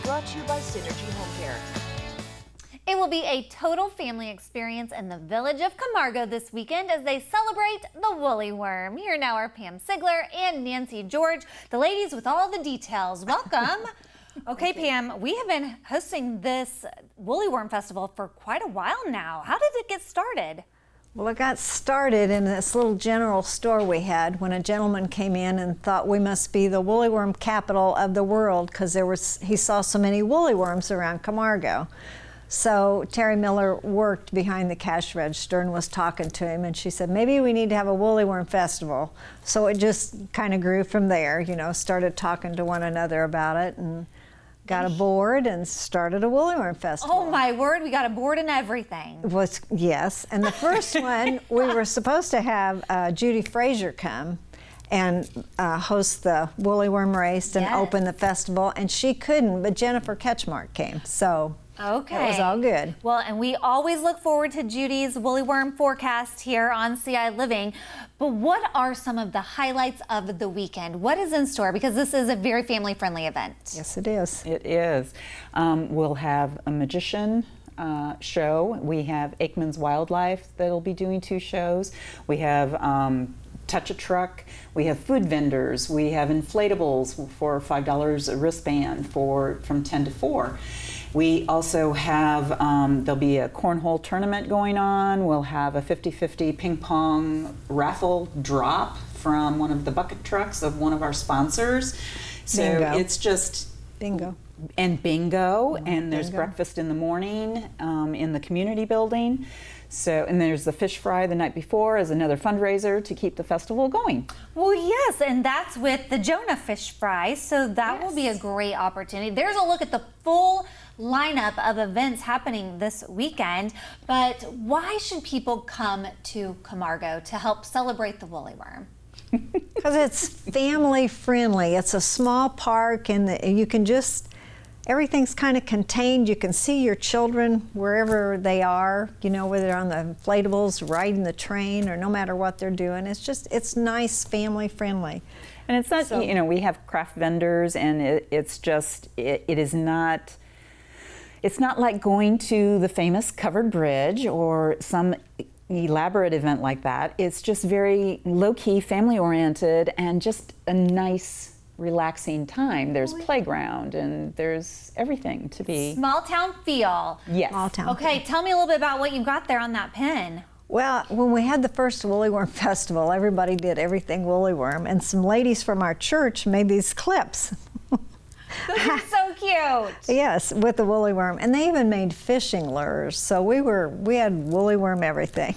brought to you by Synergy Home Care. It will be a total family experience in the village of Camargo this weekend as they celebrate the Woolly Worm. Here now are Pam Sigler and Nancy George, the ladies with all the details. Welcome. Okay, Pam, we have been hosting this Woolly Worm Festival for quite a while now. How did it get started? Well, it got started in this little general store we had when a gentleman came in and thought we must be the woolly worm capital of the world because he saw so many woolly worms around Camargo. So Terry Miller worked behind the cash register and was talking to him, and she said, maybe we need to have a woolly worm festival. So it just kind of grew from there, you know, started talking to one another about it and got a board and started a woolly worm festival. Oh my word, we got a board and everything. Yes, and the first one, we were supposed to have Judy Frazier come and host the woolly worm race and open the festival, and she couldn't, but Jennifer Ketchmark came, so okay. It was all good. Well, and we always look forward to Judy's woolly worm forecast here on ciLiving. But what are some of the highlights of the weekend? What is in store? Because this is a very family-friendly event. Yes, it is. It is. We'll have a magician show. We have Aikman's Wildlife that'll be doing 2 shows. We have Touch a Truck. We have food vendors. We have inflatables for $5 a wristband from 10 to 4. We also have, there'll be a cornhole tournament going on. We'll have a 50-50 ping pong raffle drop from one of the bucket trucks of one of our sponsors. So bingo. It's just bingo. And bingo, Mm-hmm. and there's breakfast in the morning in the community building. So, and there's the fish fry the night before as another fundraiser to keep the festival going. Well, yes, and that's with the Jonah fish fry, so that will be a great opportunity. There's a look at the full lineup of events happening this weekend, but why should people come to Camargo to help celebrate the woolly worm? Because it's family friendly. It's a small park, and you can just, everything's kind of contained. You can see your children wherever they are, you know, whether they're on the inflatables, riding the train, or no matter what they're doing. It's just, it's nice, family friendly. And it's not, you know, we have craft vendors, and it's just, it is not, it's not like going to the famous covered bridge or some elaborate event like that. It's just very low-key, family-oriented, and just a nice, relaxing time. There's playground and there's everything to be. Small town feel. Yes. Small town. Okay, tell me a little bit about what you've got there on that pin. Well, when we had the first Woolly Worm Festival, everybody did everything woolly worm, and some ladies from our church made these clips. Those are so cute. Yes, with the woolly worm, and they even made fishing lures. So we had woolly worm everything.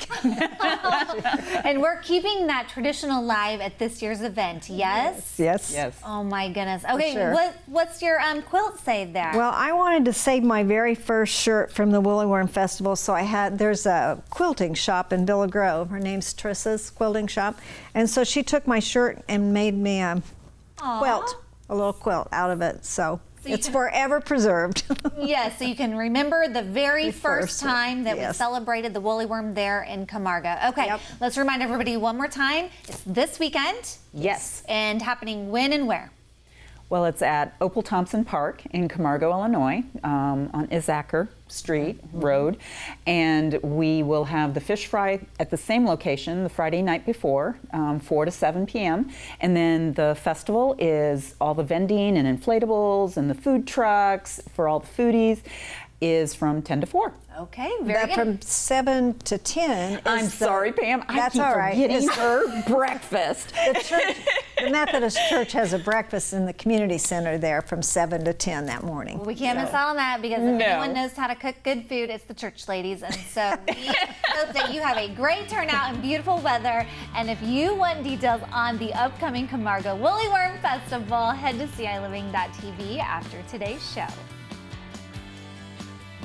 And we're keeping that tradition alive at this year's event. Yes. Yes. Yes. Oh my goodness. Okay, sure. what's your quilt say there? Well, I wanted to save my very first shirt from the Woolly Worm Festival, so there's a quilting shop in Villa Grove. Her name's Trissa's Quilting Shop, and so she took my shirt and made me a quilt. A little quilt out of it, so it's forever preserved. Yes, so you can remember the very first time that we celebrated the woolly worm there in Camargo. Okay, let's remind everybody one more time. It's this weekend. Yes. And happening when and where? Well, it's at Opal Thompson Park in Camargo, Illinois, on Isacker Street Road, and we will have the fish fry at the same location the Friday night before, 4 to 7 p.m. And then the festival is all the vending and inflatables and the food trucks for all the foodies is from 10 to 4. Okay, very good. From 7 to 10. I'm sorry, Pam. I keep all right. forgetting her breakfast. The Methodist Church has a breakfast in the community center there from 7 to 10 that morning. Well, we can't miss out on that because if anyone knows how to cook good food, it's the church ladies. And so we hope that you have a great turnout and beautiful weather. And if you want details on the upcoming Camargo Woolly Worm Festival, head to ciLiving.tv after today's show.